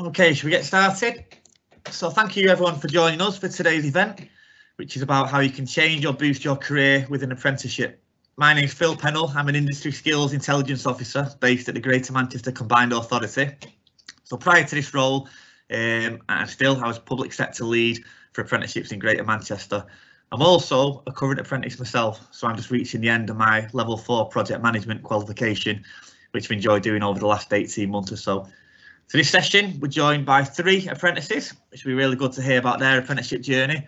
Okay, should we get started? So thank you everyone for joining us for today's event, which is about how you can change or boost your career with an apprenticeship. My name is Phil Pennell. I'm an Industry Skills Intelligence Officer based at the Greater Manchester Combined Authority. So prior to this role, I was Public Sector Lead for Apprenticeships in Greater Manchester. I'm also a current apprentice myself, so I'm just reaching the end of my Level 4 Project Management qualification, which I've enjoyed doing over the last 18 months or so. For this session, we're joined by 3 apprentices, which will be really good to hear about their apprenticeship journey. And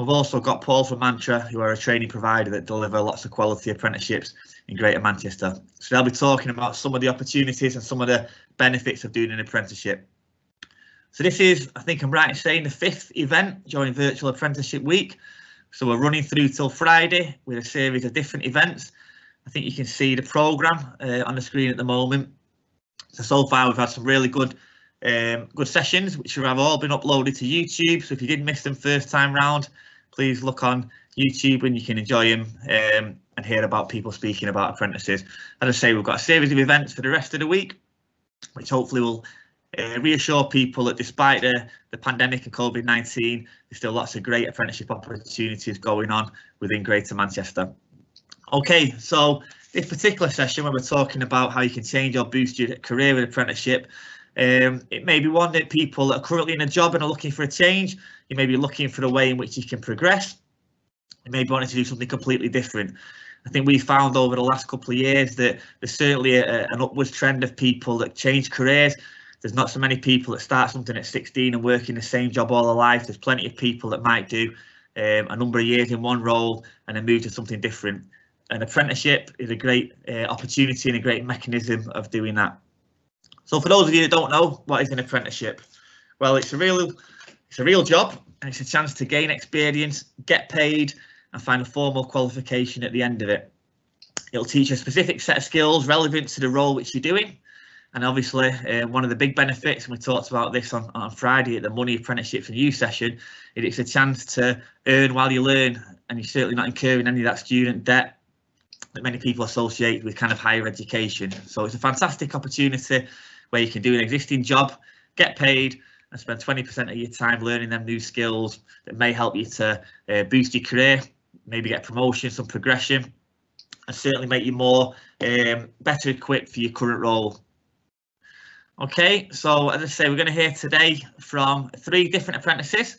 we've also got Paul from Mantra, who are a training provider that deliver lots of quality apprenticeships in Greater Manchester. So they'll be talking about some of the opportunities and some of the benefits of doing an apprenticeship. So this is, I think I'm right in saying, the 5th event during Virtual Apprenticeship Week. So we're running through till Friday with a series of different events. I think you can see the programme on the screen at the moment. So far we've had some really good sessions, which have all been uploaded to YouTube. So if you did miss them first time round, please look on YouTube and you can enjoy them and hear about people speaking about apprentices. As I say, we've got a series of events for the rest of the week, which hopefully will reassure people that despite the pandemic and COVID-19, there's still lots of great apprenticeship opportunities going on within Greater Manchester. Okay, so this particular session where we're talking about how you can change or boost your career with apprenticeship, it may be one that people that are currently in a job and are looking for a change. You may be looking for a way in which you can progress. You may be wanting to do something completely different. I think we found over the last couple of years that there's certainly an upwards trend of people that change careers. There's not so many people that start something at 16 and work in the same job all their life. There's plenty of people that might do a number of years in one role and then move to something different. An apprenticeship is a great opportunity and a great mechanism of doing that. So for those of you that don't know, what is an apprenticeship? Well, it's a real job, and it's a chance to gain experience, get paid, and find a formal qualification at the end of it. It'll teach a specific set of skills relevant to the role which you're doing. And obviously, one of the big benefits, and we talked about this on Friday at the Money Apprenticeship for You session, is it's a chance to earn while you learn, and you're certainly not incurring any of that student debt that many people associate with kind of higher education. So it's a fantastic opportunity where you can do an existing job, get paid, and spend 20% of your time learning them new skills that may help you to boost your career, maybe get a promotion, some progression, and certainly make you more better equipped for your current role. Okay, so as I say, we're going to hear today from 3 different apprentices.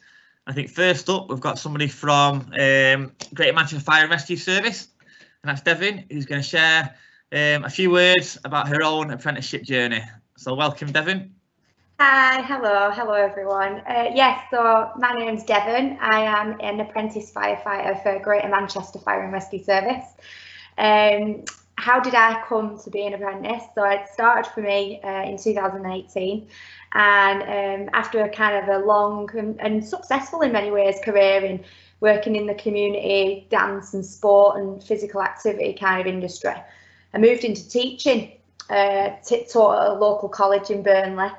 I think first up, we've got somebody from Greater Manchester Fire and Rescue Service, and that's Devin, who's going to share a few words about her own apprenticeship journey. So welcome, Devin. Hi, hello everyone. Yes, so my name's Devin. I am an apprentice firefighter for Greater Manchester Fire and Rescue Service. How did I come to be an apprentice? So it started for me in 2018, and after a kind of a long and successful in many ways career in working in the community, dance and sport and physical activity kind of industry, I moved into teaching, taught at a local college in Burnley,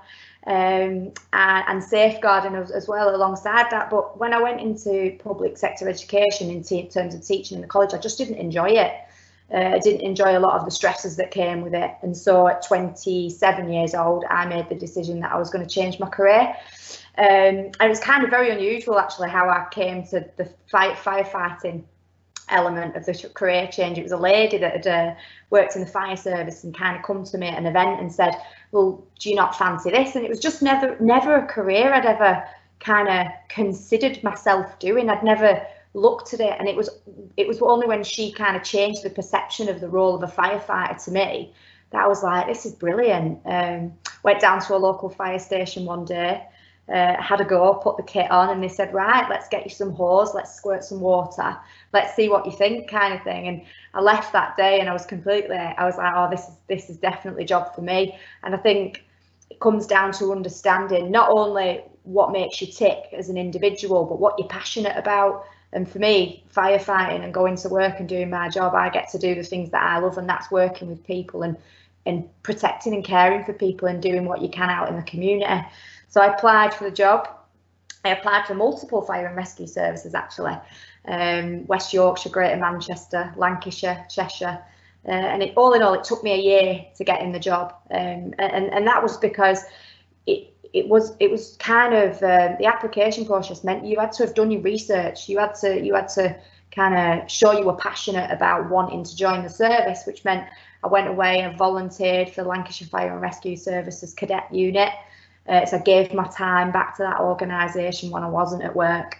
and safeguarding as well alongside that. But when I went into public sector education in terms of teaching in the college, I just didn't enjoy it. I didn't enjoy a lot of the stresses that came with it. And so at 27 years old, I made the decision that I was going to change my career. And it was kind of very unusual, actually, how I came to the firefighting element of the career change. It was a lady that had worked in the fire service and kind of come to me at an event and said, well, do you not fancy this? And it was just never a career I'd ever kind of considered myself doing. I'd never looked at it, and it was only when she kind of changed the perception of the role of a firefighter to me that I was like, this is brilliant. Went down to a local fire station one day, had a go, put the kit on, and they said, right, let's get you some hose, let's squirt some water, let's see what you think, kind of thing. And I left that day and I was like, oh, this is definitely a job for me. And I think it comes down to understanding not only what makes you tick as an individual, but what you're passionate about. And for me, firefighting and going to work and doing my job, I get to do the things that I love, and that's working with people and protecting and caring for people and doing what you can out in the community. So I applied for the job. I applied for multiple fire and rescue services, actually. West Yorkshire, Greater Manchester, Lancashire, Cheshire. And all in all, it took me a year to get in the job. And that was because it was kind of the application process meant you had to have done your research. You had to kind of show you were passionate about wanting to join the service, which meant I went away and volunteered for the Lancashire Fire and Rescue Services Cadet Unit. So I gave my time back to that organisation when I wasn't at work,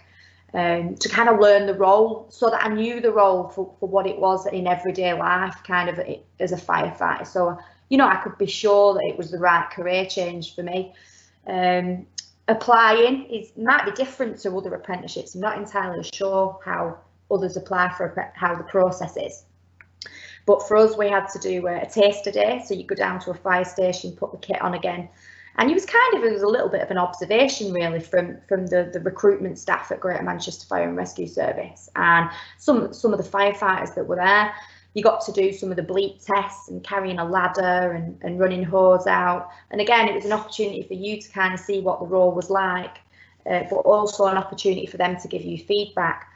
to kind of learn the role, so that I knew the role for what it was in everyday life, kind of as a firefighter. So, you know, I could be sure that it was the right career change for me. Applying might be different to other apprenticeships. I'm not entirely sure how others apply for how the process is. But for us, we had to do a taster day. So you go down to a fire station, put the kit on again. And it was a little bit of an observation really from the recruitment staff at Greater Manchester Fire and Rescue Service, and some of the firefighters that were there. You got to do some of the bleep tests and carrying a ladder and running hose out. And again, it was an opportunity for you to kind of see what the role was like, but also an opportunity for them to give you feedback.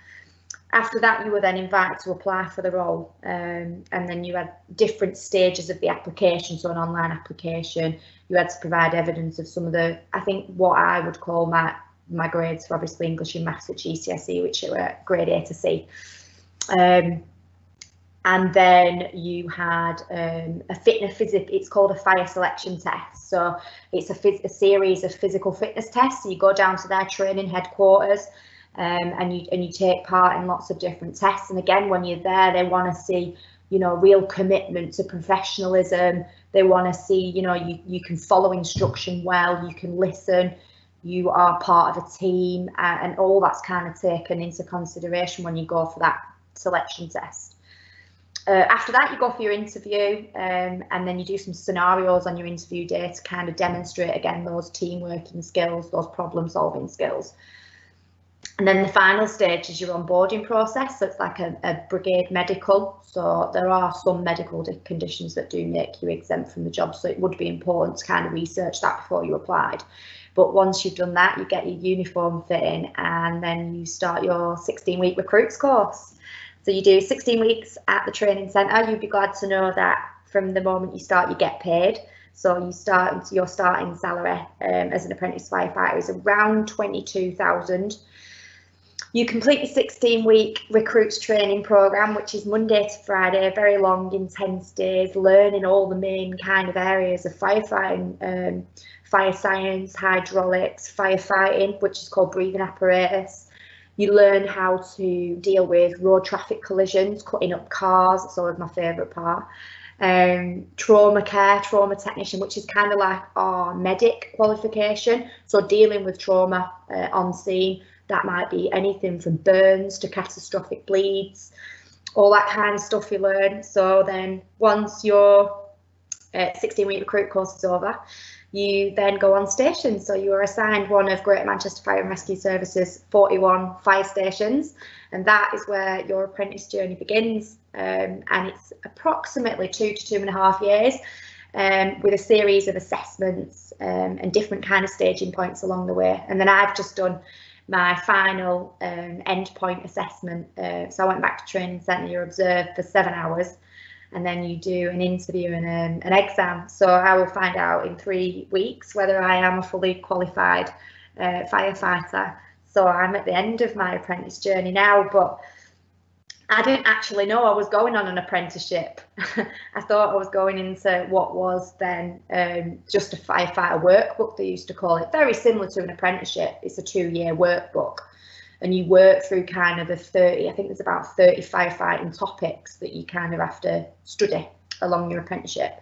After that, you were then invited to apply for the role, and then you had different stages of the application. So an online application, you had to provide evidence of some of the, I think what I would call my grades for obviously English and Maths at GCSE, which were grade A to C. And then you had a fitness physics, it's called a fire selection test. So it's a series of physical fitness tests. So you go down to their training headquarters, and you take part in lots of different tests. And again, when you're there, they want to see, you know, real commitment to professionalism. They want to see, you know, you can follow instruction well, you can listen, you are part of a team, and all that's kind of taken into consideration when you go for that selection test. After that, you go for your interview, and then you do some scenarios on your interview day to kind of demonstrate, again, those team working skills, those problem solving skills. And then the final stage is your onboarding process. So it's like a brigade medical. So there are some medical conditions that do make you exempt from the job. So it would be important to kind of research that before you applied. But once you've done that, you get your uniform fitting, and then you start your 16-week recruits course. So you do 16 weeks at the training centre. You'd be glad to know that from the moment you start, you get paid. So your starting salary as an apprentice firefighter is around 22,000. You complete the 16-week recruits training programme, which is Monday to Friday, very long, intense days, learning all the main kind of areas of firefighting, fire science, hydraulics, firefighting, which is called breathing apparatus. You learn how to deal with road traffic collisions, cutting up cars, that's always my favourite part. Trauma care, trauma technician, which is kind of like our medic qualification. So dealing with trauma on scene, that might be anything from burns to catastrophic bleeds, all that kind of stuff you learn. So then once your 16-week recruit course is over, you then go on station. So you are assigned one of Greater Manchester Fire and Rescue Services 41 fire stations, and that is where your apprentice journey begins. And it's approximately 2 to 2.5 years, with a series of assessments and different kind of staging points along the way. And then I've just done my final endpoint assessment. So I went back to training centre, you're observed for 7 hours, and then you do an interview and an exam. So I will find out in 3 weeks whether I am a fully qualified firefighter. So I'm at the end of my apprentice journey now, but I didn't actually know I was going on an apprenticeship. I thought I was going into what was then just a firefighter workbook, they used to call it, very similar to an apprenticeship. It's a 2-year workbook, and you work through kind of the 30, I think there's about 30 firefighting topics that you kind of have to study along your apprenticeship.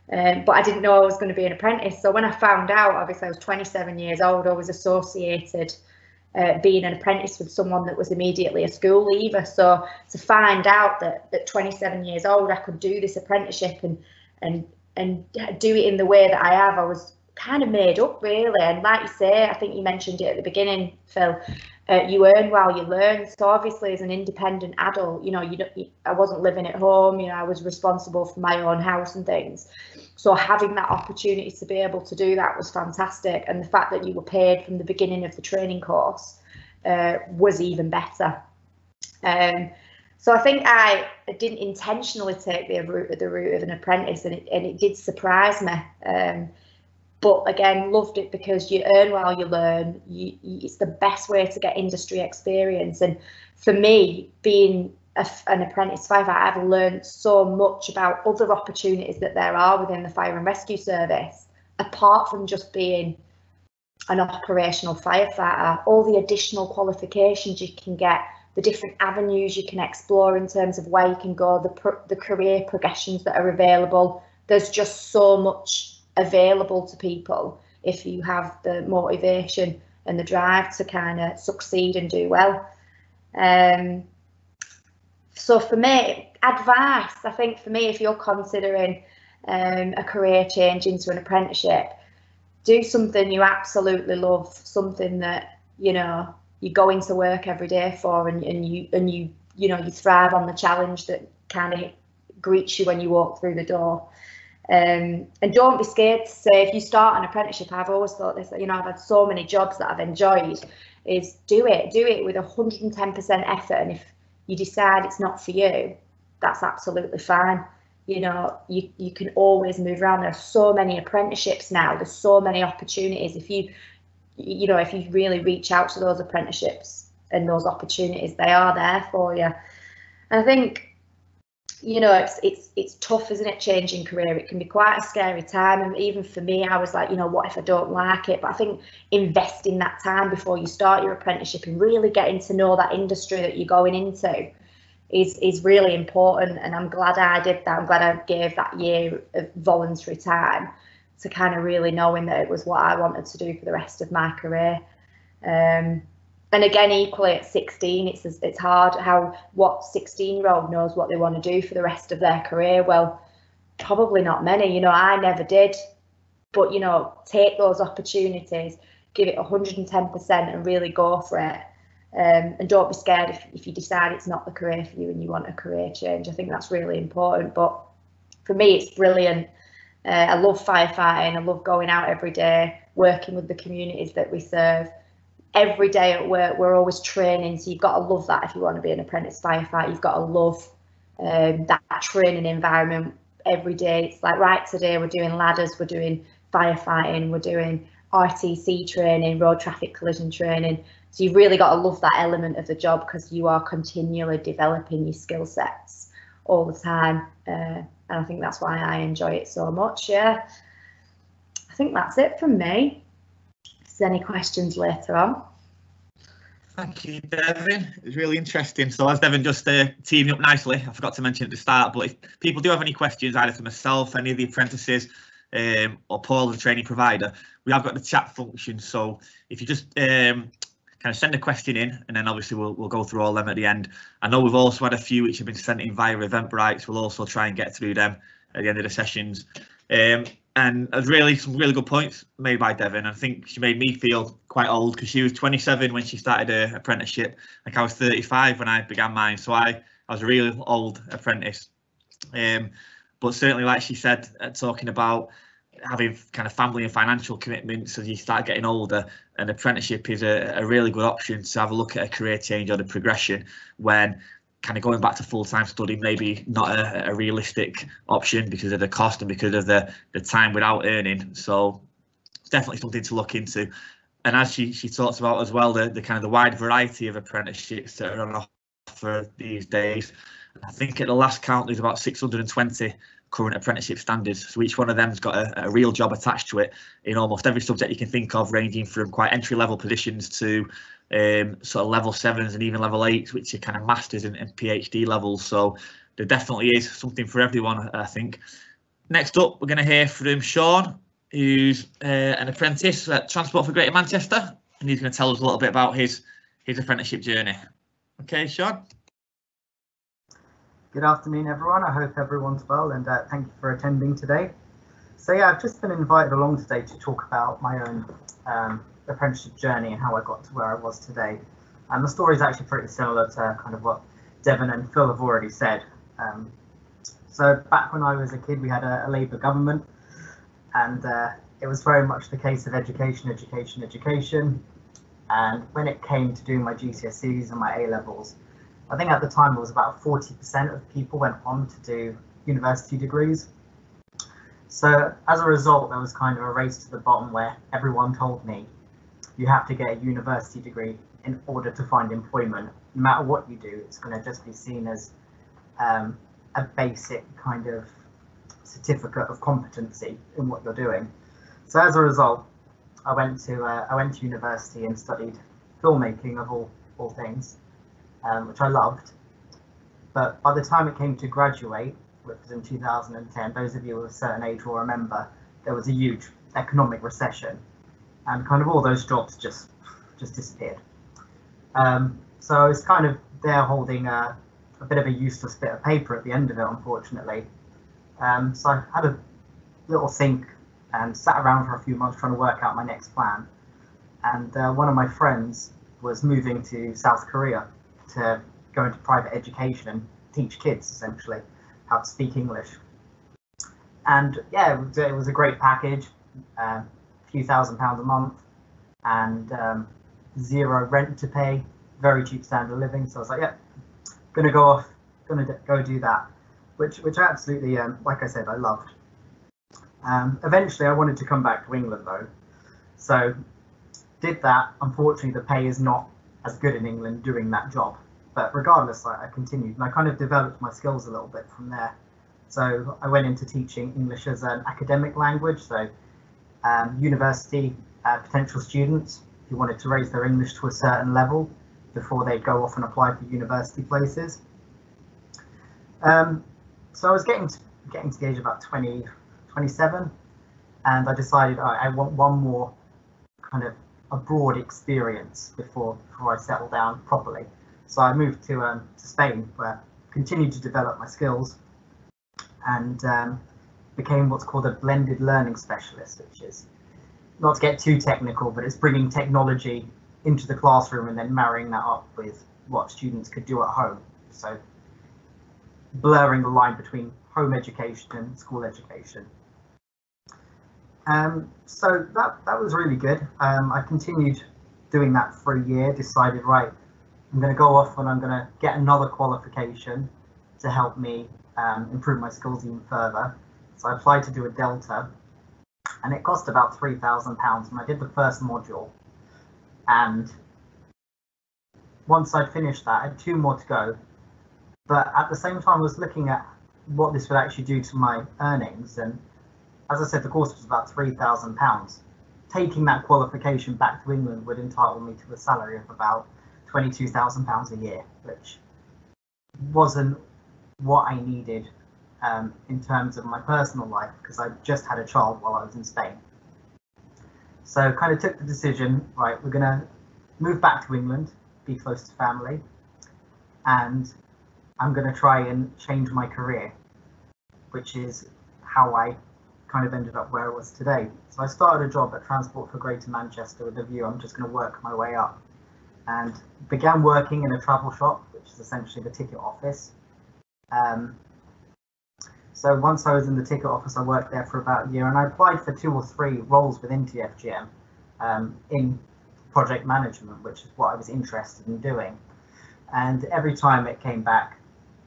But I didn't know I was going to be an apprentice. So when I found out, obviously I was 27 years old, I was associated being an apprentice with someone that was immediately a school leaver. So to find out that at 27 years old I could do this apprenticeship and do it in the way that I have, I was kind of made up really. And like you say, I think you mentioned it at the beginning, Phil, you earn while you learn. So obviously as an independent adult, you know, I wasn't living at home, you know, I was responsible for my own house and things. So having that opportunity to be able to do that was fantastic. And the fact that you were paid from the beginning of the training course was even better. So I think I didn't intentionally take the route of an apprentice, and it did surprise me. But again, loved it because you earn while you learn. It's the best way to get industry experience. And for me, being an apprentice firefighter, I've learned so much about other opportunities that there are within the fire and rescue service, apart from just being an operational firefighter. All the additional qualifications you can get, the different avenues you can explore in terms of where you can go, the career progressions that are available. There's just so much available to people if you have the motivation and the drive to kind of succeed and do well. So for me, advice, I think for me, if you're considering a career change into an apprenticeship, do something you absolutely love, something that, you know, you go into work every day for, and you thrive on the challenge that kind of greets you when you walk through the door. And don't be scared to say, if you start an apprenticeship, I've always thought this, you know, I've had so many jobs that I've enjoyed, is do it with 110% effort. And if you decide it's not for you, that's absolutely fine. You know, you can always move around. There's so many apprenticeships now. There's so many opportunities. If you really reach out to those apprenticeships and those opportunities, they are there for you. And I think, you know, it's tough, isn't it, changing career? It can be quite a scary time. And even for me, I was like, you know, what if I don't like it? But I think investing that time before you start your apprenticeship and really getting to know that industry that you're going into is really important. And I'm glad I did that. I'm glad I gave that year of voluntary time to kind of really knowing that it was what I wanted to do for the rest of my career. And again, equally at 16, it's hard how what 16-year-old knows what they want to do for the rest of their career. Well, probably not many. You know, I never did. But, you know, take those opportunities, give it 110% and really go for it. And don't be scared if you decide it's not the career for you and you want a career change. I think that's really important. But for me, it's brilliant. I love firefighting. I love going out every day, working with the communities that we serve. Every day at work, we're always training. So you've got to love that if you want to be an apprentice firefighter. You've got to love that training environment every day. It's like, right, today we're doing ladders, we're doing firefighting, we're doing RTC training, road traffic collision training. So you've really got to love that element of the job because you are continually developing your skill sets all the time. And I think that's why I enjoy it so much. Yeah, I think that's it from me. If there's any questions later on. Thank you, Devin. It was really interesting. So as Devin just teaming up nicely, I forgot to mention at the start, but if people do have any questions, either for myself, any of the apprentices, or Paul, the training provider, we have got the chat function. So if you just kind of send a question in, and then obviously we'll go through all them at the end. I know we've also had a few which have been sent in via Eventbrite. We'll also try and get through them at the end of the sessions. And there's really some really good points made by Devin. I think she made me feel quite old because she was 27 when she started her apprenticeship. Like I was 35 when I began mine, so I was a really old apprentice. But certainly, like she said, talking about having kind of family and financial commitments as you start getting older, an apprenticeship is a really good option to have a look at a career change or the progression when kind of going back to full-time study maybe not a realistic option because of the cost and because of the time without earning. So it's definitely something to look into. And as she talks about as well, the kind of the wide variety of apprenticeships that are on offer these days. I think at the last count there's about 620 current apprenticeship standards, so each one of them's got a real job attached to it in almost every subject you can think of, ranging from quite entry-level positions to sort of level 7s and even level 8s, which are kind of masters and PhD levels. So there definitely is something for everyone, I think. Next up, we're going to hear from Sean, who's an apprentice at Transport for Greater Manchester, and he's going to tell us a little bit about his apprenticeship journey. Okay, Sean. Good afternoon, everyone. I hope everyone's well, and thank you for attending today. So yeah, I've just been invited along today to talk about my own apprenticeship journey and how I got to where I was today. And the story is actually pretty similar to kind of what Devin and Phil have already said. So back when I was a kid, we had a Labour government, and it was very much the case of education, education, education. And when it came to doing my GCSEs and my A-levels, I think at the time it was about 40% of people went on to do university degrees. So as a result, there was kind of a race to the bottom where everyone told me you have to get a university degree in order to find employment. No matter what you do, it's going to just be seen as a basic kind of certificate of competency in what you're doing. So as a result, I went to university and studied filmmaking of all things, which I loved. But by the time it came to graduate, which was in 2010, those of you of a certain age will remember there was a huge economic recession, and kind of all those jobs just disappeared. So I was kind of there holding a bit of a useless bit of paper at the end of it, unfortunately. So I had a little think and sat around for a few months trying to work out my next plan. And one of my friends was moving to South Korea to go into private education and teach kids essentially how to speak English. And yeah, it was a great package, a few £1,000s a month, and zero rent to pay, very cheap standard of living. So I was like, yeah, gonna go do that, which I absolutely, like I said, I loved. Eventually, I wanted to come back to England though, so did that. Unfortunately, the pay is not as good in England doing that job. But regardless, I continued, and I kind of developed my skills a little bit from there. So I went into teaching English as an academic language, so university potential students who wanted to raise their English to a certain level before they'd go off and apply for university places. So I was getting to the age of about 27, and I decided I want one more kind of abroad experience before I settle down properly. So I moved to Spain, where I continued to develop my skills and became what's called a blended learning specialist, which is, not to get too technical, but it's bringing technology into the classroom and then marrying that up with what students could do at home. So blurring the line between home education and school education. So that was really good. I continued doing that for a year, decided, right, I'm going to go off and I'm going to get another qualification to help me improve my skills even further. So I applied to do a Delta, and it cost about £3,000, and I did the first module. And once I'd finished that, I had 2 more to go. But at the same time, I was looking at what this would actually do to my earnings. And as I said, the course was about £3,000. Taking that qualification back to England would entitle me to a salary of about £22,000 a year, which wasn't what I needed in terms of my personal life, because I just had a child while I was in Spain. So kind of took the decision, right, we're going to move back to England, be close to family, and I'm going to try and change my career, which is how I kind of ended up where I was today. So I started a job at Transport for Greater Manchester with a view I'm just going to work my way up, and began working in a travel shop, which is essentially the ticket office. So once I was in the ticket office, I worked there for about a year, and I applied for 2 or 3 roles within TFGM in project management, which is what I was interested in doing. And every time it came back,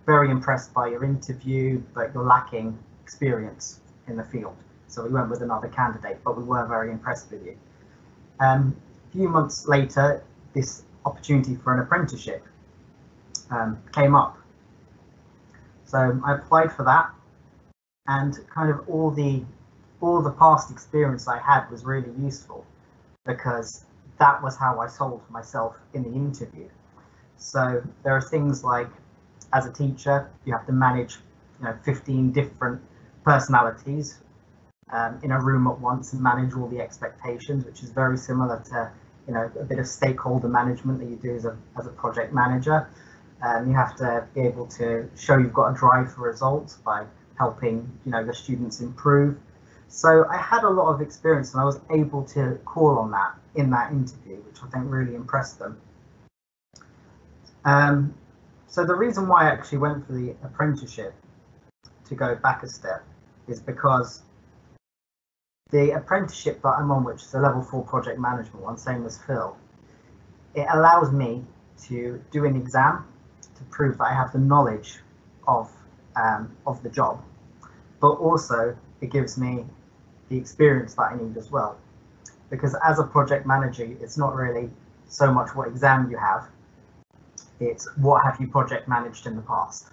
very impressed by your interview, but you're lacking experience in the field. So we went with another candidate, but we were very impressed with you. A few months later, this opportunity for an apprenticeship came up. So I applied for that, and kind of all the past experience I had was really useful, because that was how I sold myself in the interview. So there are things like, as a teacher, you have to manage 15 different personalities in a room at once and manage all the expectations, which is very similar to a bit of stakeholder management that you do as a project manager. You have to be able to show you've got a drive for results by helping the students improve. So I had a lot of experience, and I was able to call on that in that interview, which I think really impressed them. So the reason why I actually went for the apprenticeship, to go back a step, is because the apprenticeship that I'm on, which is a level 4 project management one, same as Phil, it allows me to do an exam to prove that I have the knowledge of the job, but also it gives me the experience that I need as well. Because as a project manager, it's not really so much what exam you have, it's what have you project managed in the past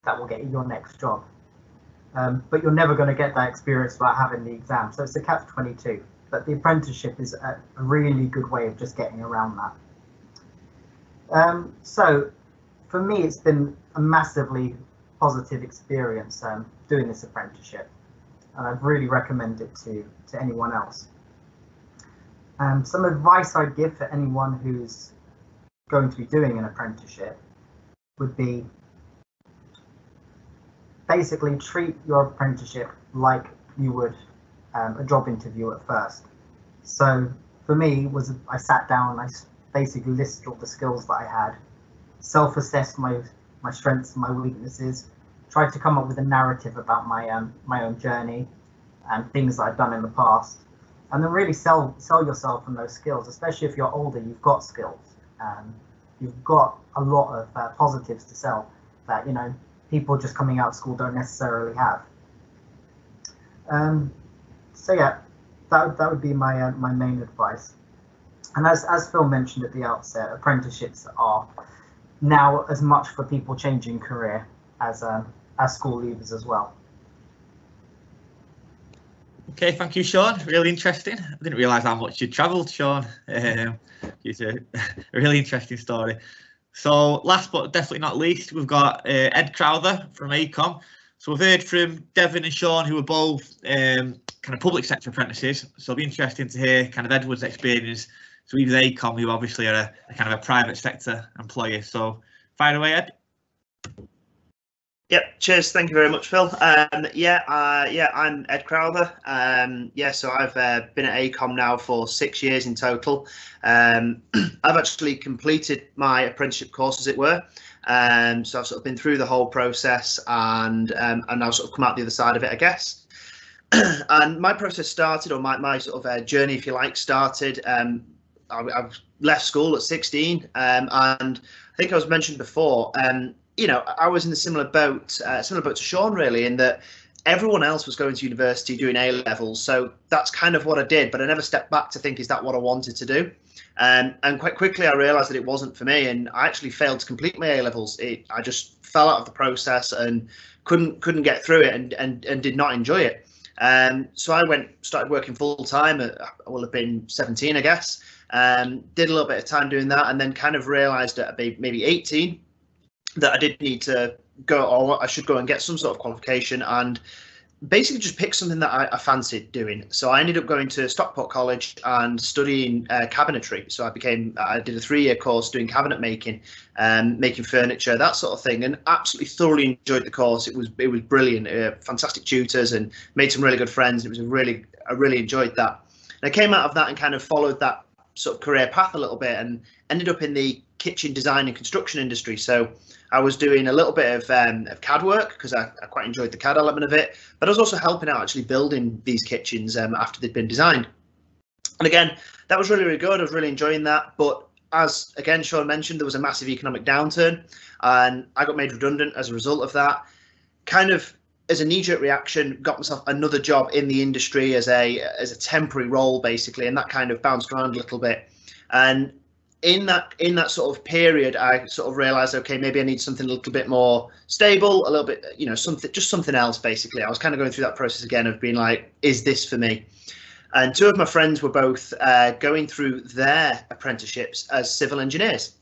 that will get you your next job. But you're never going to get that experience without having the exam. So it's a catch-22. But the apprenticeship is a really good way of just getting around that. So for me, it's been a massively positive experience doing this apprenticeship, and I'd really recommend it to anyone else. Some advice I'd give for anyone who's going to be doing an apprenticeship would be basically treat your apprenticeship like you would a job interview at first. So for me, I sat down, I basically listed all the skills that I had, self-assessed my strengths and my weaknesses, tried to come up with a narrative about my own journey and things that I've done in the past, and then really sell yourself on those skills. Especially if you're older, you've got skills, you've got a lot of positives to sell that people just coming out of school don't necessarily have. So yeah, that would be my main advice. And as Phil mentioned at the outset, apprenticeships are now as much for people changing career as school leavers as well. Okay, thank you, Sean. Really interesting. I didn't realise how much you'd travelled, Sean. It's a really interesting story. So last but definitely not least, we've got Ed Crowther from ACOM. So we've heard from Devon and Sean, who are both kind of public sector apprentices. So it'll be interesting to hear kind of Edward's experience. So with ACOM, who obviously are a kind of a private sector employer. So fire away, Ed. Yep, cheers. Thank you very much, Phil. I'm Ed Crowther. So I've been at ACOM now for 6 years in total. I've actually completed my apprenticeship course, as it were. So I've sort of been through the whole process and now sort of come out the other side of it, I guess. And my process started, or my sort of journey, if you like, started. I left school at 16, and I think I was mentioned before. I was in a similar boat to Sean, really, in that everyone else was going to university doing A-levels. So that's kind of what I did, but I never stepped back to think, is that what I wanted to do? And quite quickly, I realised that it wasn't for me, and I actually failed to complete my A-levels. I just fell out of the process and couldn't get through it, and did not enjoy it. So I started working full time. I will have been 17, I guess. Did a little bit of time doing that, and then kind of realised at maybe 18 that I did need to go, or I should go and get some sort of qualification, and basically just pick something that I fancied doing. So I ended up going to Stockport College and studying cabinetry. So I did a 3-year course doing cabinet making, making furniture, that sort of thing, and absolutely thoroughly enjoyed the course. It was brilliant. Fantastic tutors, and made some really good friends. I really enjoyed that. And I came out of that and kind of followed that sort of career path a little bit, and ended up in the kitchen design and construction industry. So I was doing a little bit of CAD work because I quite enjoyed the CAD element of it, but I was also helping out actually building these kitchens after they'd been designed. And again, that was really, really good. I was really enjoying that. But as again Sean mentioned, there was a massive economic downturn, and I got made redundant as a result of that. Kind of as a knee-jerk reaction, got myself another job in the industry as a temporary role, basically, and that kind of bounced around a little bit. And in that sort of period, I sort of realised, okay, maybe I need something a little bit more stable, a little bit, something else. Basically, I was kind of going through that process again of being like, is this for me? And 2 of my friends were both going through their apprenticeships as civil engineers.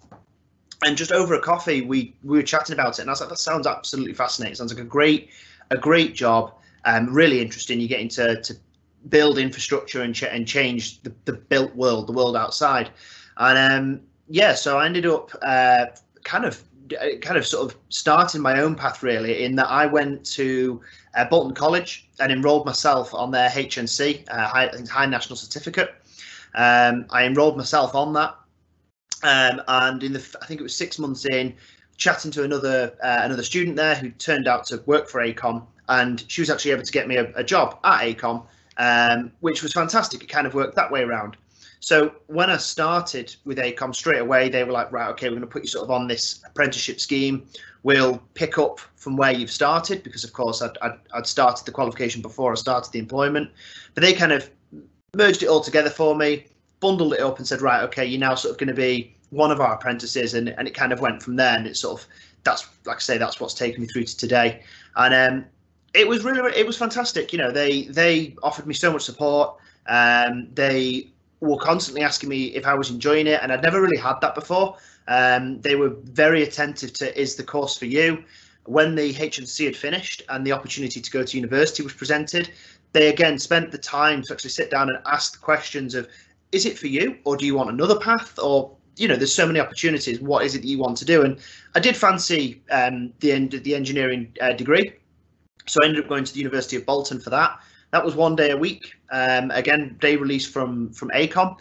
And just over a coffee, we were chatting about it, and I was like, that sounds absolutely fascinating. Sounds like a great job, really interesting. You're getting to build infrastructure and change the built world, the world outside. And so I ended up kind of sort of starting my own path, really, in that I went to Bolton College and enrolled myself on their HNC, High National Certificate. I enrolled myself on that, and I think it was 6 months in, chatting to another student there who turned out to work for ACOM, and she was actually able to get me a job at ACOM, which was fantastic. It kind of worked that way around. So when I started with ACOM, straight away they were like, right, okay, we're going to put you sort of on this apprenticeship scheme. We'll pick up from where you've started, because of course I'd started the qualification before I started the employment, but they kind of merged it all together for me, bundled it up and said, right, okay, you're now sort of going to be one of our apprentices, and it kind of went from there. And it's sort of, that's, like I say, that's what's taken me through to today. And it was fantastic. You know, they offered me so much support. They were constantly asking me if I was enjoying it, and I'd never really had that before. They were very attentive to, is the course for you? When the HNC had finished and the opportunity to go to university was presented, they again spent the time to actually sit down and ask the questions of, is it for you, or do you want another path? Or, you know, there's so many opportunities. What is it that you want to do? And I did fancy the engineering degree, so I ended up going to the University of Bolton for that. That was 1 day a week. Again, day release from ACOM,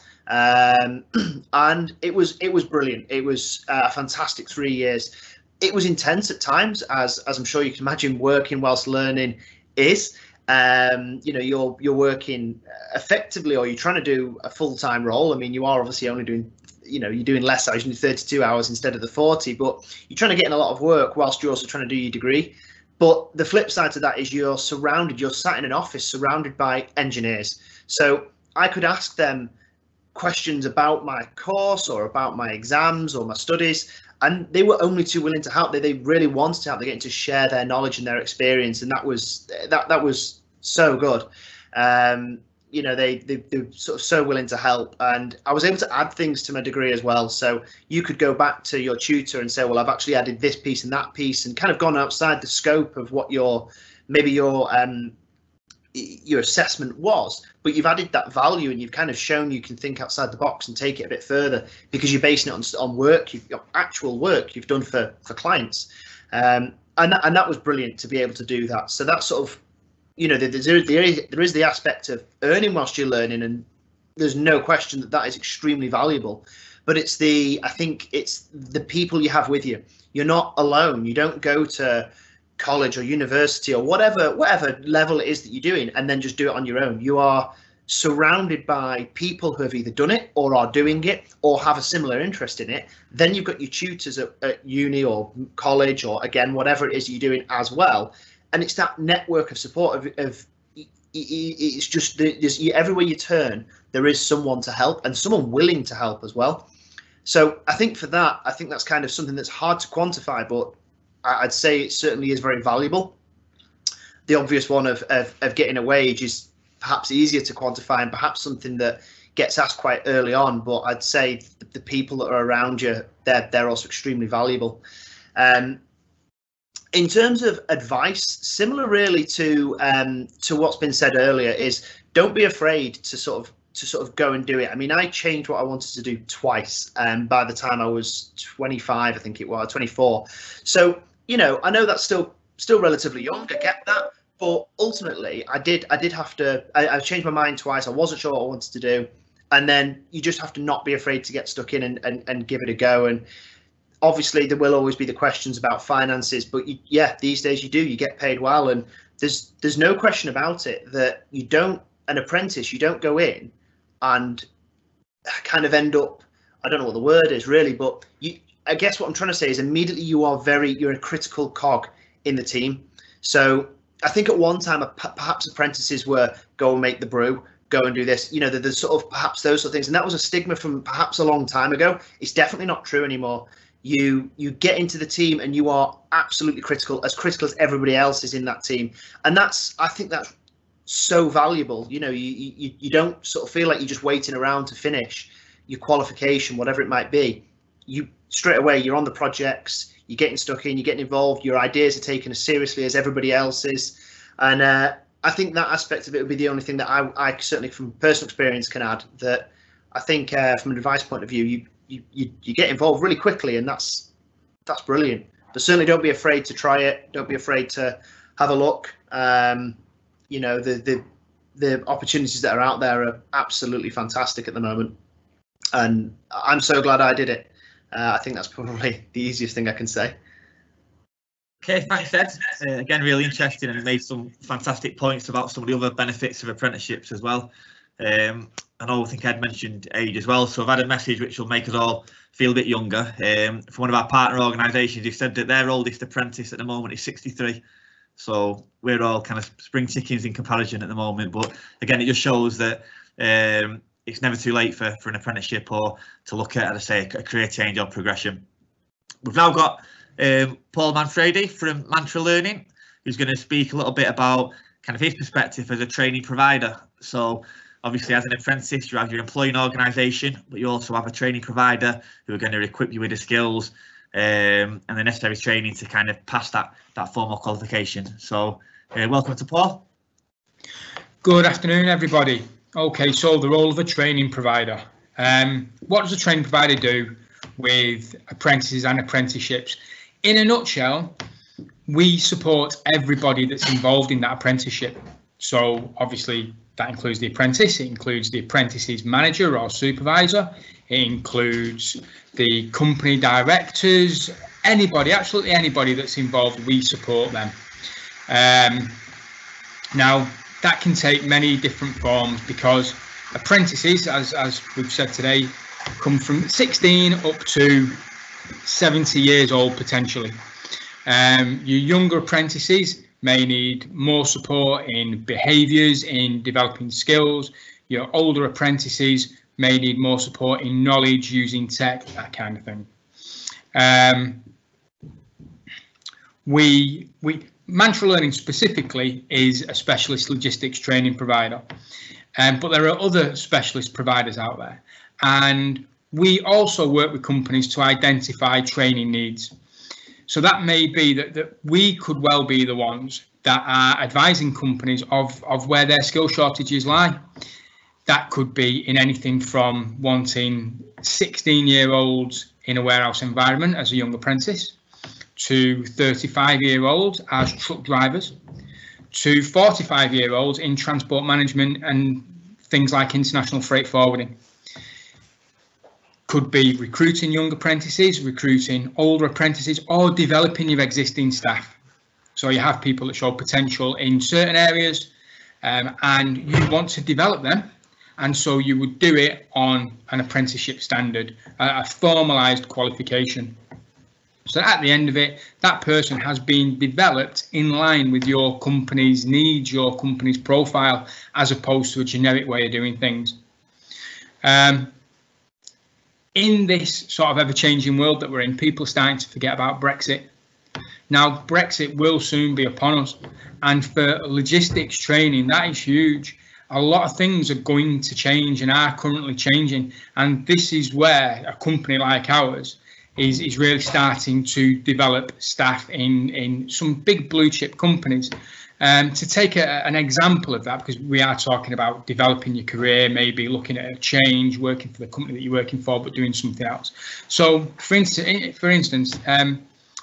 and it was brilliant. It was a fantastic 3 years. It was intense at times, as I'm sure you can imagine working whilst learning is. You know, you're working effectively, or you're trying to do a full-time role. I mean, you are obviously only doing, you know, you're doing less hours, you're doing 32 hours instead of the 40, but you're trying to get in a lot of work whilst you're also trying to do your degree. But the flip side to that is you're sat in an office surrounded by engineers. So I could ask them questions about my course or about my exams or my studies, and they were only too willing to help. They really wanted to help. They're getting to share their knowledge and their experience, and that was so good. You know, they're sort of so willing to help, and I was able to add things to my degree as well. So you could go back to your tutor and say, well, I've actually added this piece and that piece, and kind of gone outside the scope of what your assessment was, but you've added that value, and you've kind of shown you can think outside the box and take it a bit further, because you're basing it on work, you've got actual work you've done for clients, and that was brilliant to be able to do that. So that's sort of, you know, there is the aspect of earning whilst you're learning, and there's no question that is extremely valuable. But I think it's the people you have with you. You're not alone. You don't go to college or university or whatever level it is that you're doing and then just do it on your own. You are surrounded by people who have either done it or are doing it or have a similar interest in it. Then you've got your tutors at uni or college, or again, whatever it is you're doing as well. And it's that network of support of it's just everywhere you turn, there is someone to help, and someone willing to help as well. So I think that's kind of something that's hard to quantify, but I'd say it certainly is very valuable. The obvious one of getting a wage is perhaps easier to quantify, and perhaps something that gets asked quite early on, but I'd say the people that are around you, they're also extremely valuable. In terms of advice, similar really to what's been said earlier, is don't be afraid to sort of go and do it. I mean, I changed what I wanted to do twice, by the time I was 25, I think it was 24. So, you know, I know that's still relatively young. I get that, but ultimately, I did have to. I changed my mind twice. I wasn't sure what I wanted to do, and then you just have to not be afraid to get stuck in and give it a go. And obviously, there will always be the questions about finances, but these days you get paid well, and there's no question about it that an apprentice, you don't go in and kind of end up, I don't know what the word is really, but I guess what I'm trying to say is immediately you're a critical cog in the team. So I think at one time perhaps apprentices were go and make the brew, go and do this, you know, there's sort of perhaps those sort of things, and that was a stigma from perhaps a long time ago. It's definitely not true anymore. You get into the team and you are absolutely critical as everybody else is in that team, and I think that's so valuable. You know, you don't sort of feel like you're just waiting around to finish your qualification, whatever it might be. You straight away, you're on the projects, you're getting stuck in, you're getting involved, your ideas are taken as seriously as everybody else's, and I think that aspect of it would be the only thing that I certainly from personal experience can add, that I think from an advice point of view, you get involved really quickly, and that's brilliant. But certainly don't be afraid to try it, don't be afraid to have a look. You know, the opportunities that are out there are absolutely fantastic at the moment, and I'm so glad I did it. I think that's probably the easiest thing I can say. Okay, thanks, Ed. Again, really interesting, and made some fantastic points about some of the other benefits of apprenticeships as well. I think Ed mentioned age as well, so I've had a message which will make us all feel a bit younger. From one of our partner organisations, who said that their oldest apprentice at the moment is 63. So we're all kind of spring chickens in comparison at the moment. But again, it just shows that it's never too late for an apprenticeship or to look at, as I say, a career change or progression. We've now got Paul Manfredi from Mantra Learning, who's going to speak a little bit about kind of his perspective as a training provider. So obviously, as an apprentice, you have your employing organisation, but you also have a training provider who are going to equip you with the skills and the necessary training to kind of pass that formal qualification. So welcome to Paul. Good afternoon, everybody. Okay, so the role of a training provider. What does a training provider do with apprentices and apprenticeships? In a nutshell, we support everybody that's involved in that apprenticeship. So obviously that includes the apprentice, it includes the apprentice's manager or supervisor, it includes the company directors, anybody, absolutely anybody that's involved, we support them. Now that can take many different forms, because apprentices, as we've said today, come from 16 up to 70 years old potentially. Your younger apprentices may need more support in behaviours, in developing skills. Your older apprentices may need more support in knowledge, using tech, that kind of thing. Mantra Learning specifically is a specialist logistics training provider, but there are other specialist providers out there, and we also work with companies to identify training needs. So that may be that we could well be the ones that are advising companies of where their skill shortages lie. That could be in anything from wanting 16-year-olds in a warehouse environment as a young apprentice, to 35-year-olds as truck drivers, to 45-year-olds in transport management and things like international freight forwarding. Could be recruiting young apprentices, recruiting older apprentices, or developing your existing staff. So you have people that show potential in certain areas and you want to develop them, and so you would do it on an apprenticeship standard, a formalised qualification. So at the end of it, that person has been developed in line with your company's needs, your company's profile, as opposed to a generic way of doing things. In this sort of ever-changing world that we're in, people are starting to forget about Brexit. Now, Brexit will soon be upon us, and for logistics training, that is huge. A lot of things are going to change and are currently changing, and this is where a company like ours is really starting to develop staff in some big blue chip companies. To take an example of that, because we are talking about developing your career, maybe looking at a change, working for the company that you're working for, but doing something else. So, for instance,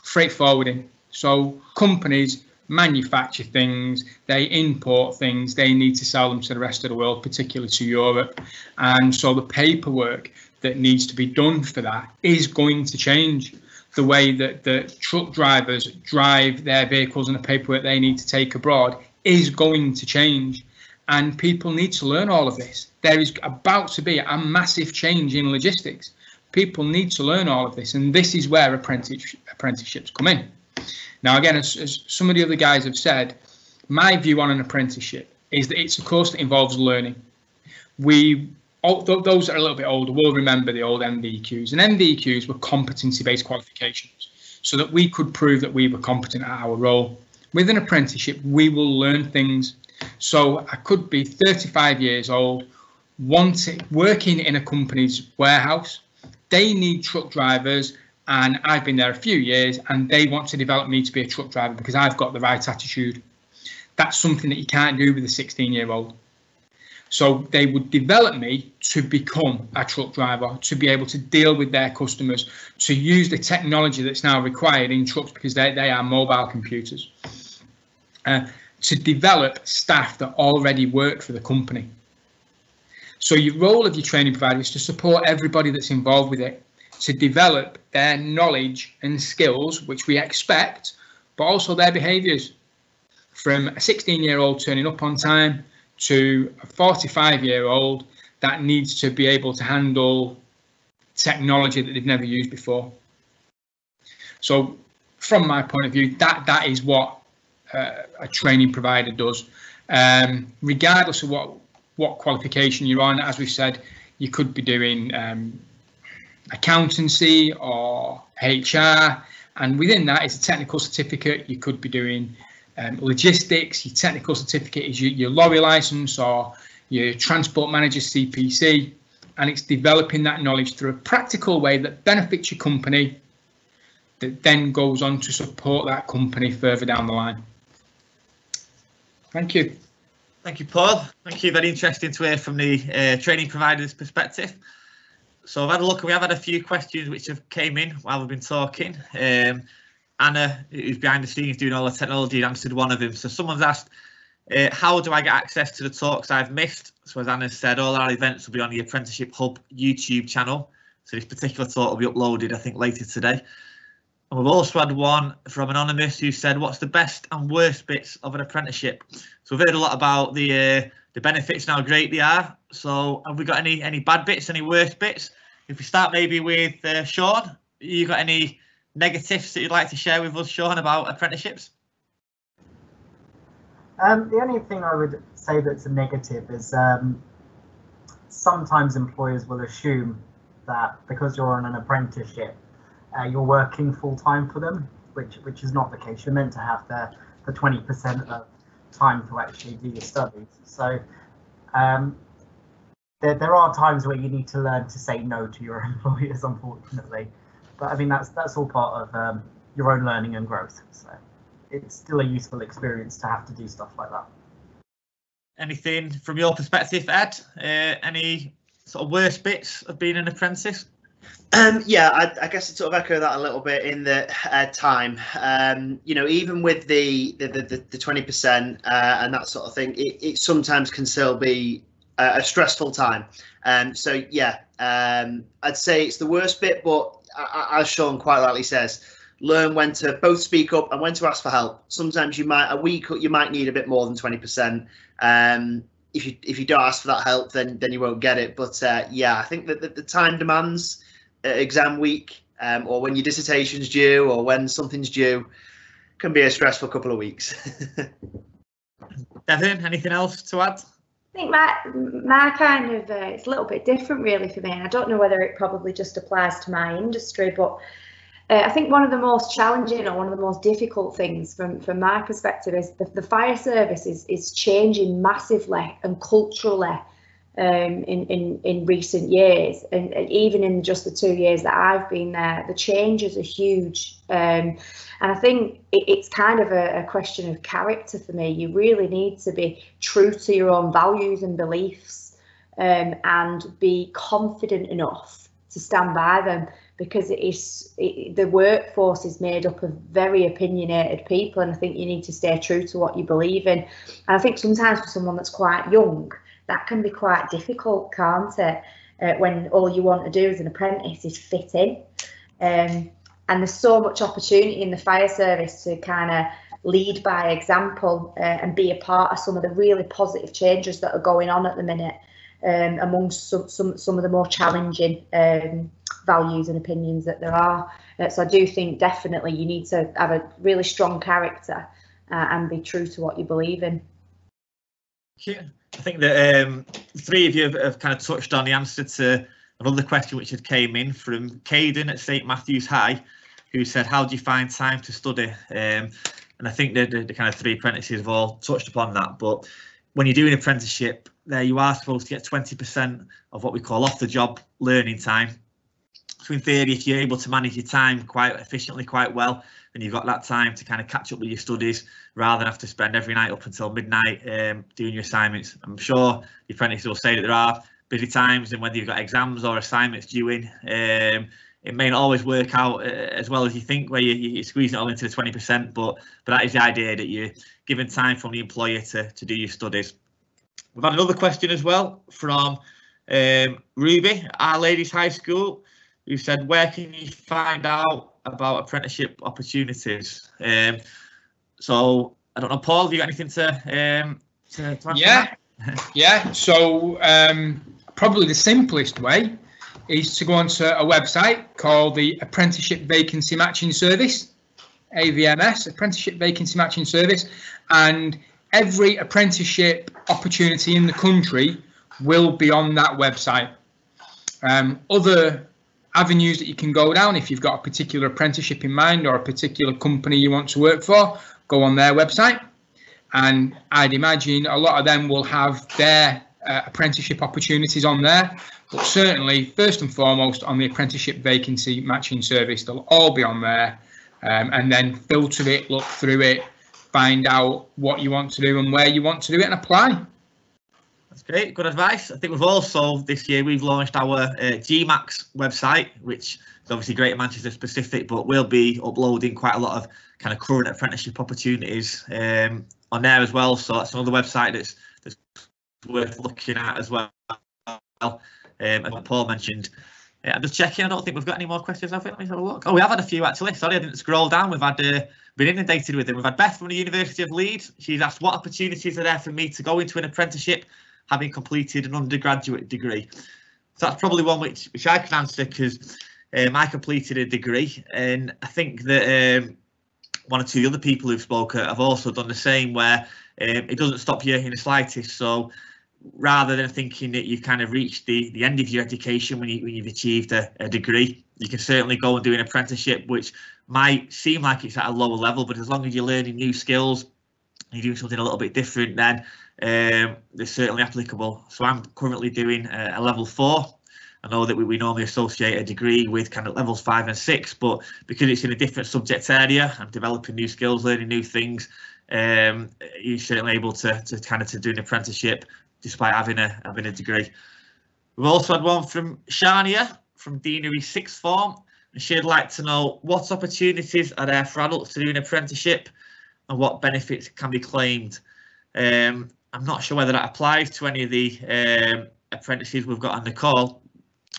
freight forwarding. So companies manufacture things, they import things, they need to sell them to the rest of the world, particularly to Europe. And so the paperwork that needs to be done for that is going to change. The way that the truck drivers drive their vehicles and the paperwork they need to take abroad is going to change, and people need to learn all of this. There is about to be a massive change in logistics. People need to learn all of this, and this is where apprenticeships come in. Now, again, as some of the other guys have said, my view on an apprenticeship is that it's a course that involves learning. Those that are a little bit older will remember the old MVQs, and MVQs were competency-based qualifications, so that we could prove that we were competent at our role. With an apprenticeship, we will learn things. So I could be 35 years old, working in a company's warehouse. They need truck drivers, and I've been there a few years, and they want to develop me to be a truck driver because I've got the right attitude. That's something that you can't do with a 16-year-old. So they would develop me to become a truck driver, to be able to deal with their customers, to use the technology that's now required in trucks, because they are mobile computers, to develop staff that already work for the company. So your role of your training provider is to support everybody that's involved with it, to develop their knowledge and skills, which we expect, but also their behaviours. From a 16-year-old turning up on time to a 45-year-old that needs to be able to handle technology that they've never used before. So from my point of view, that is what a training provider does, regardless of what qualification you're on. As we've said, you could be doing accountancy or HR, and within that is a technical certificate. You could be doing logistics. Your technical certificate is your lorry license or your transport manager CPC, and it's developing that knowledge through a practical way that benefits your company, that then goes on to support that company further down the line. Thank you. Thank you, Paul. Thank you. Very interesting to hear from the training provider's perspective. So I've had a look, and we have had a few questions which have came in while we've been talking. Anna, who's behind the scenes doing all the technology, answered one of them. So someone's asked, how do I get access to the talks I've missed? So as Anna said, all our events will be on the Apprenticeship Hub YouTube channel. So this particular talk will be uploaded, I think, later today. And we've also had one from Anonymous who said, what's the best and worst bits of an apprenticeship? So we've heard a lot about the benefits and how great they are. So have we got any bad bits, any worst bits? If we start maybe with Sean, you got any negatives that you'd like to share with us, Sean, about apprenticeships? The only thing I would say that's a negative is sometimes employers will assume that because you're on an apprenticeship, you're working full-time for them, which is not the case. You're meant to have the 20% of time to actually do your studies. So there are times where you need to learn to say no to your employers, unfortunately. But I mean, that's all part of your own learning and growth. So it's still a useful experience to have to do stuff like that. Anything from your perspective, Ed? Any sort of worst bits of being an apprentice? Yeah, I guess I'd sort of echo that a little bit in the time. You know, even with the 20% and that sort of thing, it sometimes can still be a stressful time. So yeah, I'd say it's the worst bit, but as Sean quite rightly says, learn when to both speak up and when to ask for help. Sometimes you might need a bit more than 20%. If you don't ask for that help, then you won't get it. But yeah, I think that the time demands, exam week, or when your dissertation's due, or when something's due, can be a stressful couple of weeks. Devin, anything else to add? I think my kind of it's a little bit different really for me, and I don't know whether it probably just applies to my industry, but I think one of the most challenging or one of the most difficult things from my perspective is the fire service is changing massively and culturally in recent years, and even in just the 2 years that I've been there, the changes are huge. And I think it's kind of a question of character for me. You really need to be true to your own values and beliefs, and be confident enough to stand by them, because the workforce is made up of very opinionated people, and I think you need to stay true to what you believe in. And I think sometimes for someone that's quite young, that can be quite difficult, can't it? When all you want to do as an apprentice is fit in. And there's so much opportunity in the fire service to kind of lead by example, and be a part of some of the really positive changes that are going on at the minute, amongst some of the more challenging values and opinions that there are. So I do think definitely you need to have a really strong character and be true to what you believe in. Yeah. I think that three of you have kind of touched on the answer to another question which had came in from Caden at St Matthew's High, who said, how do you find time to study? And I think the kind of three apprentices have all touched upon that. But when you're doing an apprenticeship, there you are supposed to get 20% of what we call off the job learning time. So in theory, if you're able to manage your time quite efficiently, quite well, then you've got that time to kind of catch up with your studies rather than have to spend every night up until midnight doing your assignments. I'm sure the apprentices will say that there are busy times, and whether you've got exams or assignments due in, it may not always work out as well as you think, where you're squeezing it all into the 20%, but that is the idea, that you're given time from the employer to do your studies. We've had another question as well from Ruby, Our Ladies High School, who said, where can you find out about apprenticeship opportunities? So I don't know, Paul, have you got anything to add? Yeah. So probably the simplest way is to go onto a website called the Apprenticeship Vacancy Matching Service, AVMS, Apprenticeship Vacancy Matching Service, and every apprenticeship opportunity in the country will be on that website. Other avenues that you can go down, if you've got a particular apprenticeship in mind or a particular company you want to work for, go on their website, and I'd imagine a lot of them will have their apprenticeship opportunities on there, but certainly first and foremost on the Apprenticeship Vacancy Matching Service, they'll all be on there, and then filter it, look through it, find out what you want to do and where you want to do it and apply. That's great, good advice. I think we've also, this year, we've launched our GMAX website, which is obviously Greater Manchester specific, but we'll be uploading quite a lot of kind of current apprenticeship opportunities on there as well. So that's another website that's worth looking at as well. As Paul mentioned. I'm just checking, I don't think we've got any more questions, have we? Let me have a look. Oh, we have had a few actually. Sorry, I didn't scroll down. We've had been inundated with them. We've had Beth from the University of Leeds. She's asked, what opportunities are there for me to go into an apprenticeship having completed an undergraduate degree? So that's probably one which I can answer, because I completed a degree, and I think that one or two other people who've spoken have also done the same, where it doesn't stop you in the slightest. So rather than thinking that you've kind of reached the end of your education when you've achieved a degree, you can certainly go and do an apprenticeship, which might seem like it's at a lower level, but as long as you're learning new skills, you're doing something a little bit different, then they're certainly applicable. So I'm currently doing a level 4. I know that we normally associate a degree with kind of levels 5 and 6, but because it's in a different subject area, I'm developing new skills, learning new things. You're certainly able to do an apprenticeship despite having a degree. We've also had one from Shania from Deanery 6th Form, and she'd like to know what opportunities are there for adults to do an apprenticeship and what benefits can be claimed. I'm not sure whether that applies to any of the apprentices we've got on the call,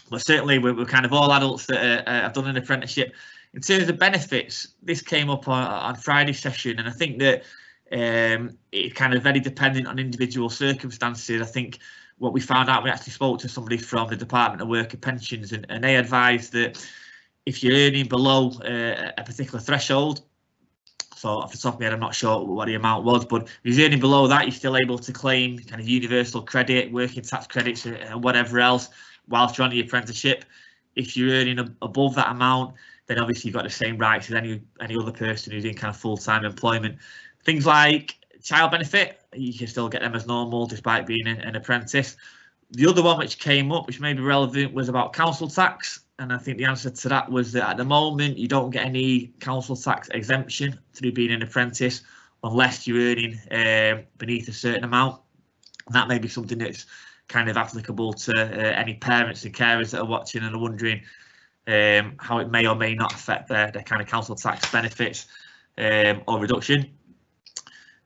but certainly we're kind of all adults that have done an apprenticeship. In terms of benefits, this came up on Friday's session, and I think that it's kind of very dependent on individual circumstances. I think what we found out, we actually spoke to somebody from the Department of Work and Pensions, and they advised that if you're earning below a particular threshold, so off the top of my head, I'm not sure what the amount was, but if you're earning below that, you're still able to claim kind of universal credit, working tax credits, and whatever else whilst you're on the apprenticeship. If you're earning above that amount, then obviously you've got the same rights as any other person who's in kind of full-time employment. Things like child benefit, you can still get them as normal despite being an apprentice. The other one which came up, which may be relevant, was about council tax. And I think the answer to that was that at the moment, you don't get any council tax exemption through being an apprentice unless you're earning beneath a certain amount. And that may be something that's kind of applicable to any parents and carers that are watching and are wondering how it may or may not affect their kind of council tax benefits or reduction.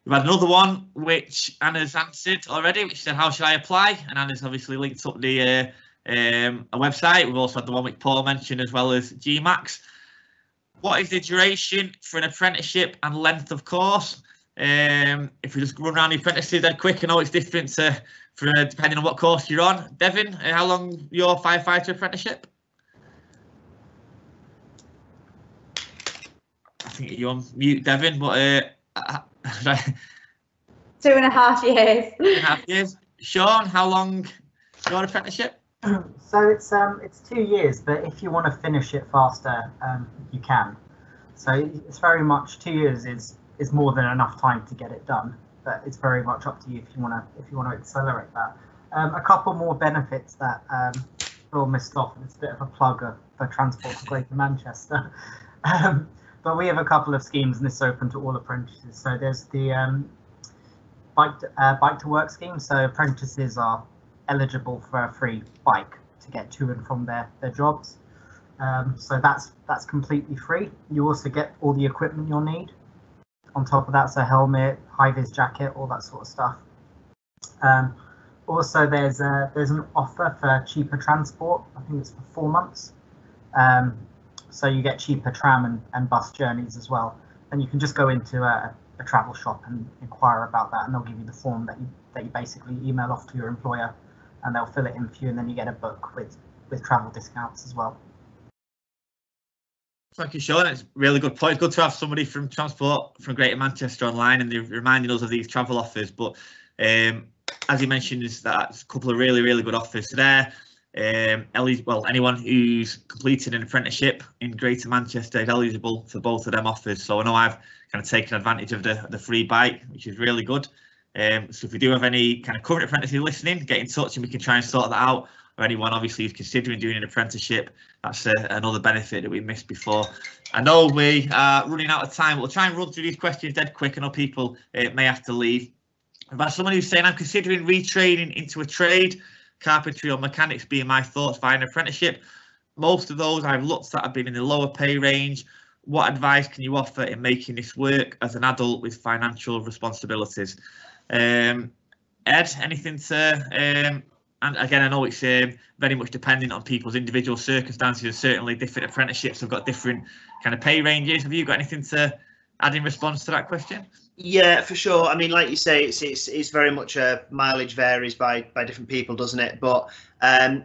We've had another one which Anna's answered already, which said, how should I apply? And Anna's obviously linked up a website. We've also had the one which Paul mentioned, as well as GMAX. What is the duration for an apprenticeship and length of course? If we just run around the apprentices dead quick, I know it's different for depending on what course you're on. Devin, how long your firefighter apprenticeship? I think you're on mute, Devin, but 2.5 years. 2.5 years. Sean, how long your apprenticeship? So it's 2 years, but if you want to finish it faster, you can. So it's very much 2 years is more than enough time to get it done, but it's very much up to you if you want to accelerate that. A couple more benefits that Phil missed off, and it's a bit of a plug for Transport for Greater Manchester. But we have a couple of schemes, and this is open to all apprentices. So there's the bike to work scheme. So apprentices are eligible for a free bike to get to and from their jobs. So that's completely free. You also get all the equipment you'll need on top of that, so helmet, high-vis jacket, all that sort of stuff. Also, there's an offer for cheaper transport. I think it's for 4 months. So you get cheaper tram and bus journeys as well. And you can just go into a travel shop and inquire about that, and they'll give you the form that you basically email off to your employer, and they'll fill it in for you, and then you get a book with travel discounts as well. Thank you, Sean. It's a really good point. It's good to have somebody from transport from Greater Manchester online, and they're reminding us of these travel offers. But as you mentioned, is that a couple of really good offers there. Anyone who's completed an apprenticeship in Greater Manchester is eligible for both of them offers. So I know I've kind of taken advantage of the free bike, which is really good. So if we do have any kind of current apprentices listening, get in touch and we can try and sort that out. Or anyone obviously who's considering doing an apprenticeship, that's another benefit that we missed before. I know we are running out of time. We'll try and run through these questions dead quick. I know people may have to leave. About someone who's saying, I'm considering retraining into a trade, carpentry or mechanics being my thoughts via an apprenticeship. Most of those I've looked at have been in the lower pay range. What advice can you offer in making this work as an adult with financial responsibilities? Ed, anything to... and again, I know it's very much dependent on people's individual circumstances, and certainly different apprenticeships have got different kind of pay ranges. Have you got anything to add in response to that question? Yeah, for sure. I mean, like you say, it's very much mileage varies by different people, doesn't it? But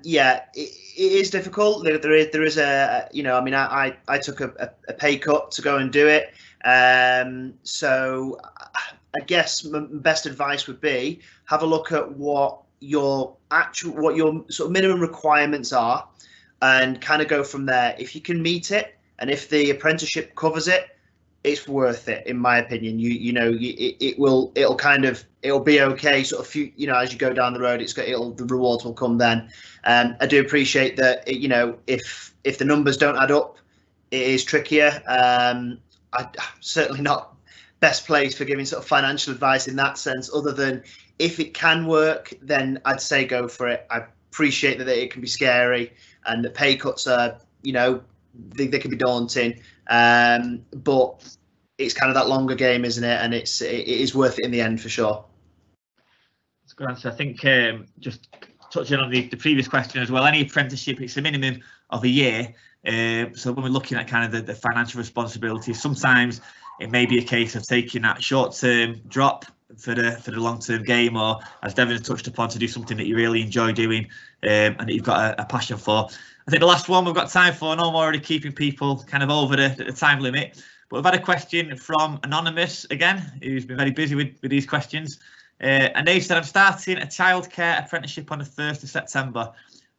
yeah, it is difficult. There is a, you know, I mean, I took a pay cut to go and do it. So I guess my best advice would be have a look at what your sort of minimum requirements are and kind of go from there. If you can meet it, and if the apprenticeship covers it, it's worth it, in my opinion. It'll be okay. Sort of, you know, as you go down the road, the rewards will come then. I do appreciate that. You know, if the numbers don't add up, it is trickier. I'm certainly not best place for giving sort of financial advice in that sense, other than if it can work, then I'd say go for it. I appreciate that it can be scary and the pay cuts are, you know, they can be daunting. But it's kind of that longer game, isn't it? And it is worth it in the end for sure. That's a good answer. I think just touching on the previous question as well, any apprenticeship, it's a minimum of a year. So when we're looking at kind of the financial responsibilities, sometimes it may be a case of taking that short-term drop for the long-term game, or as Devin touched upon, to do something that you really enjoy doing and that you've got a passion for. I think the last one we've got time for. I know I'm already keeping people kind of over the time limit, but we've had a question from Anonymous again, who's been very busy with these questions. And they said, I'm starting a childcare apprenticeship on the 1st of September.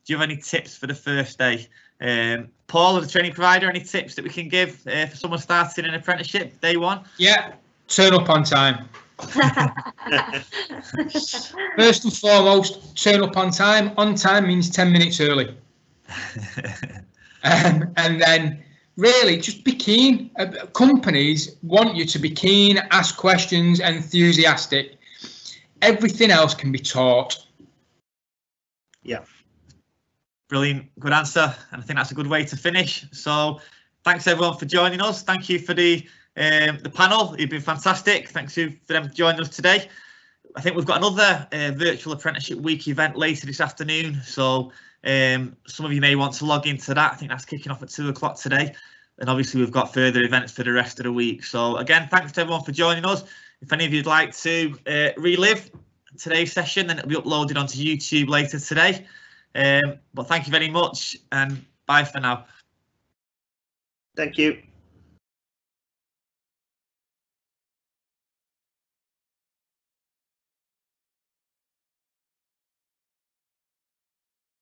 Do you have any tips for the first day? Paul, the training provider, any tips that we can give for someone starting an apprenticeship day one? Yeah, turn up on time. First and foremost, turn up on time. On time means 10 minutes early. And then really just be keen. Companies want you to be keen, ask questions, enthusiastic. Everything else can be taught. Yeah. Brilliant. Good answer. And I think that's a good way to finish. So thanks everyone for joining us. Thank you for the panel. You've been fantastic. Thanks for them joining us today. I think we've got another virtual apprenticeship week event later this afternoon. So some of you may want to log into that. I think that's kicking off at 2 o'clock today. And obviously we've got further events for the rest of the week. So again, thanks to everyone for joining us. If any of you'd like to relive today's session, then it'll be uploaded onto YouTube later today. But thank you very much and bye for now. Thank you.